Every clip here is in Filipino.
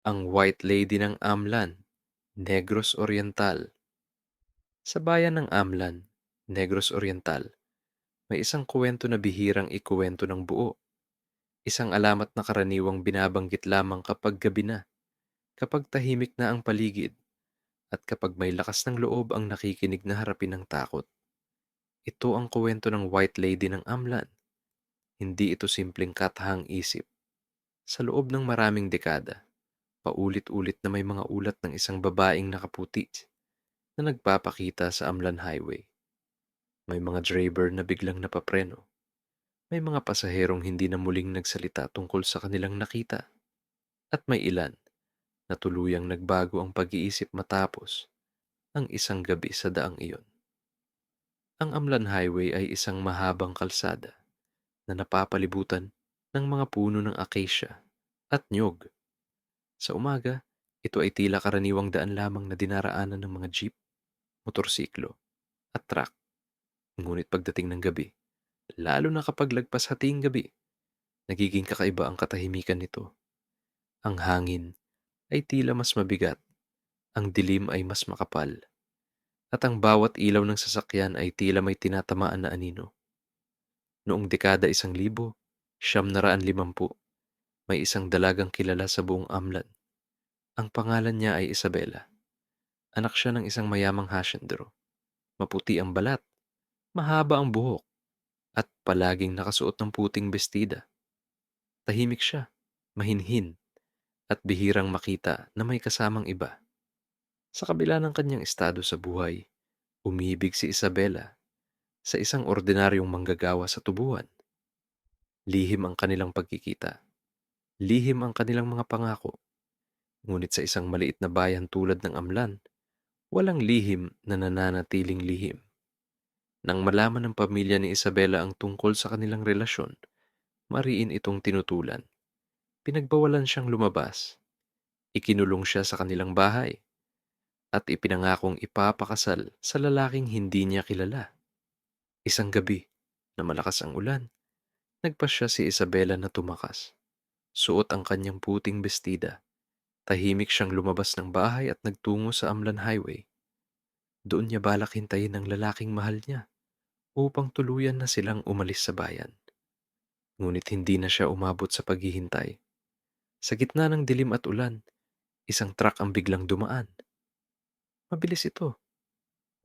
Ang White Lady ng Amlan, Negros Oriental. Sa bayan ng Amlan, Negros Oriental, may isang kuwento na bihirang ikuwento ng buo. Isang alamat na karaniwang binabanggit lamang kapag gabi na, kapag tahimik na ang paligid, at kapag may lakas ng loob ang nakikinig na harapin ng takot. Ito ang kuwento ng White Lady ng Amlan. Hindi ito simpleng katahang isip. Sa loob ng maraming dekada, paulit-ulit na may mga ulat ng isang babaeng nakaputi na nagpapakita sa Amlan Highway. May mga driver na biglang napapreno. May mga pasaherong hindi na muling nagsalita tungkol sa kanilang nakita. At may ilan na tuluyang nagbago ang pag-iisip matapos ang isang gabi sa daang iyon. Ang Amlan Highway ay isang mahabang kalsada na napapalibutan ng mga puno ng acacia at nyog. Sa umaga, ito ay tila karaniwang daan lamang na dinaraanan ng mga jeep, motorsiklo at truck. Ngunit pagdating ng gabi, lalo na kapag lagpas hating gabi, nagiging kakaiba ang katahimikan nito. Ang hangin ay tila mas mabigat, ang dilim ay mas makapal, at ang bawat ilaw ng sasakyan ay tila may tinatamaan na anino. Noong dekada 1950, may isang dalagang kilala sa buong Amlan. Ang pangalan niya ay Isabela. Anak siya ng isang mayamang hasyendero. Maputi ang balat, mahaba ang buhok, at palaging nakasuot ng puting bestida. Tahimik siya, mahinhin, at bihirang makita na may kasamang iba. Sa kabila ng kanyang estado sa buhay, umibig si Isabela sa isang ordinaryong manggagawa sa tubuan. Lihim ang kanilang pagkikita. Lihim ang kanilang mga pangako. Ngunit sa isang maliit na bayan tulad ng Amlan, walang lihim na nananatiling lihim. Nang malaman ng pamilya ni Isabela ang tungkol sa kanilang relasyon, mariin itong tinutulan. Pinagbawalan siyang lumabas. Ikinulong siya sa kanilang bahay at ipinangakong ipapakasal sa lalaking hindi niya kilala. Isang gabi na malakas ang ulan, nagpasya si Isabela na tumakas. Suot ang kanyang puting bestida. Tahimik siyang lumabas ng bahay at nagtungo sa Amlan Highway. Doon niya balak hintayin ang lalaking mahal niya upang tuluyan na silang umalis sa bayan. Ngunit hindi na siya umabot sa paghihintay. Sa gitna ng dilim at ulan, isang truck ang biglang dumaan. Mabilis ito,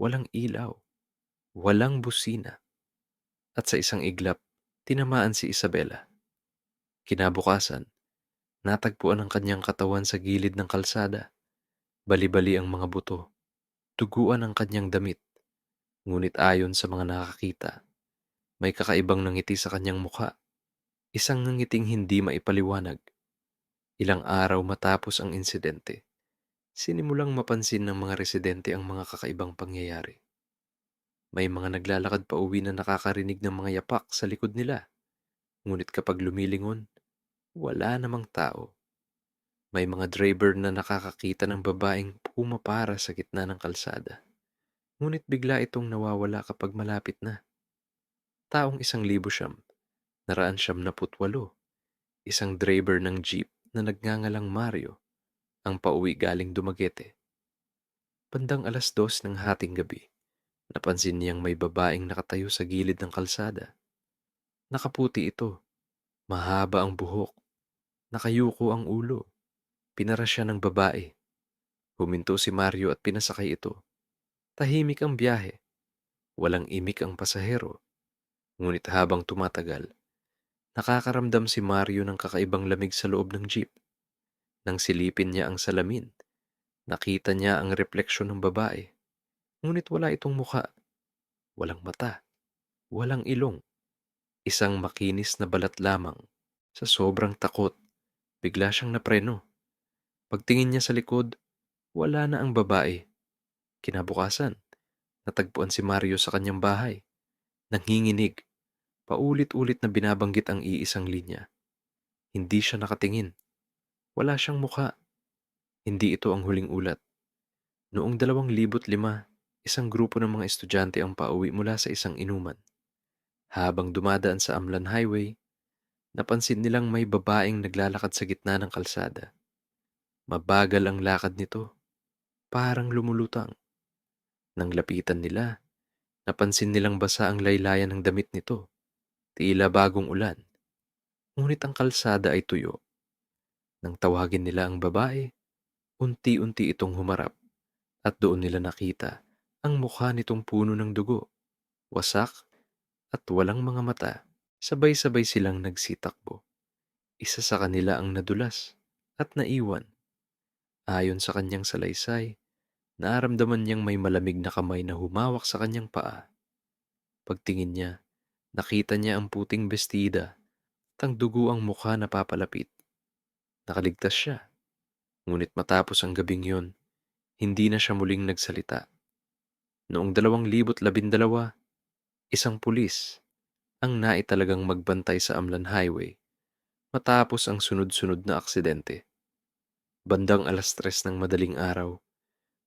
walang ilaw, walang busina, at sa isang iglap, tinamaan si Isabela. Kinabukasan, natagpuan ang kanyang katawan sa gilid ng kalsada. Bali-bali ang mga buto, duguan ang kanyang damit. Ngunit ayon sa mga nakakita, may kakaibang nangiti sa kanyang mukha. Isang nangiting hindi maipaliwanag. Ilang araw matapos ang insidente, sinimulang mapansin ng mga residente ang mga kakaibang pangyayari. May mga naglalakad pa uwi na nakakarinig ng mga yapak sa likod nila. Ngunit kapag lumilingon, wala namang tao. May mga driver na nakakakita ng babaeng pumapara sa gitna ng kalsada. Ngunit bigla itong nawawala kapag malapit na. Taong 1,000 naraan siyam na putwalo. Isang driver ng jeep na nagngangalang Mario ang pauwi galing Dumaguete. Bandang 2:00 ng hating gabi, napansin niyang may babaeng nakatayo sa gilid ng kalsada. Nakaputi ito, mahaba ang buhok, nakayuko ang ulo. Pinara siya ng babae. Huminto si Mario at pinasakay ito. Tahimik ang biyahe, walang imik ang pasahero. Ngunit habang tumatagal, nakakaramdam si Mario ng kakaibang lamig sa loob ng jeep. Nang silipin niya ang salamin, nakita niya ang refleksyon ng babae. Ngunit wala itong mukha, walang mata, walang ilong. Isang makinis na balat lamang. Sa sobrang takot, bigla siyang napreno. Pagtingin niya sa likod, wala na ang babae. Kinabukasan, natagpuan si Mario sa kanyang bahay. Nanginginig, paulit-ulit na binabanggit ang iisang linya. Hindi siya nakatingin. Wala siyang mukha. Hindi ito ang huling ulat. Noong 2005, isang grupo ng mga estudyante ang pauwi mula sa isang inuman. Habang dumadaan sa Amlan Highway, napansin nilang may babaeng naglalakad sa gitna ng kalsada. Mabagal ang lakad nito, parang lumulutang. Nang lapitan nila, napansin nilang basa ang laylayan ng damit nito, tila bagong ulan. Ngunit ang kalsada ay tuyo. Nang tawagin nila ang babae, unti-unti itong humarap at doon nila nakita ang mukha nitong puno ng dugo, wasak at walang mga mata. Sabay-sabay silang nagsitakbo. Isa sa kanila ang nadulas at naiwan. Ayon sa kanyang salaysay, naaramdaman niyang may malamig na kamay na humawak sa kanyang paa. Pagtingin niya, nakita niya ang puting bestida at ang dugo ang mukha na papalapit. Nakaligtas siya, ngunit matapos ang gabing yon, hindi na siya muling nagsalita. Noong 2012, isang pulis ang naitalagang magbantay sa Amlan Highway matapos ang sunod-sunod na aksidente. Bandang 3:00 ng madaling araw,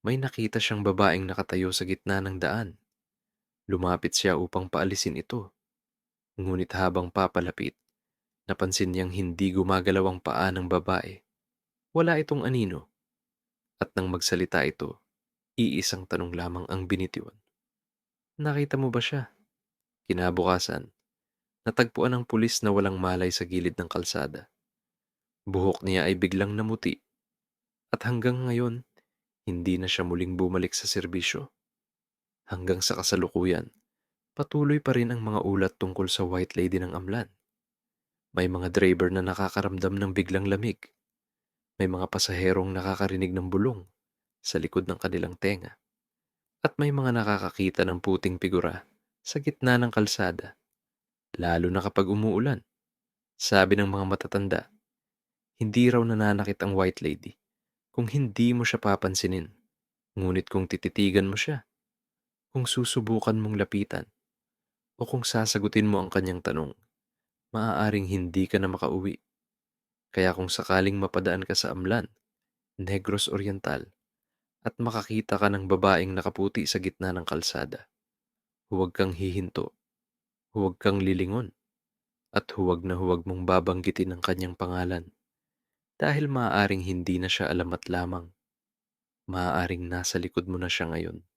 may nakita siyang babaeng nakatayo sa gitna ng daan. Lumapit siya upang paalisin ito, ngunit habang papalapit, napansin niyang hindi gumagalaw ang paa ng babae. Wala itong anino, at nang magsalita ito, iisang tanong lamang ang binitiwan. Nakita mo ba siya? Kinabukasan, natagpuan ng pulis na walang malay sa gilid ng kalsada. Buhok niya ay biglang namuti, at hanggang ngayon, hindi na siya muling bumalik sa serbisyo. Hanggang sa kasalukuyan, patuloy pa rin ang mga ulat tungkol sa White Lady ng Amlan. May mga driver na nakakaramdam ng biglang lamig. May mga pasaherong nakakarinig ng bulong sa likod ng kanilang tenga. At may mga nakakakita ng puting figura sa gitna ng kalsada, lalo na kapag umuulan. Sabi ng mga matatanda, hindi raw nananakit ang White Lady kung hindi mo siya papansinin. Ngunit kung tititigan mo siya, kung susubukan mong lapitan, o kung sasagutin mo ang kanyang tanong, maaaring hindi ka na makauwi. Kaya kung sakaling mapadaan ka sa Amlan, Negros Oriental, at makakita ka ng babaeng nakaputi sa gitna ng kalsada, huwag kang hihinto, huwag kang lilingon, at huwag na huwag mong babanggitin ang kanyang pangalan dahil maaaring hindi na siya alamat lamang, maaaring nasa likod mo na siya ngayon.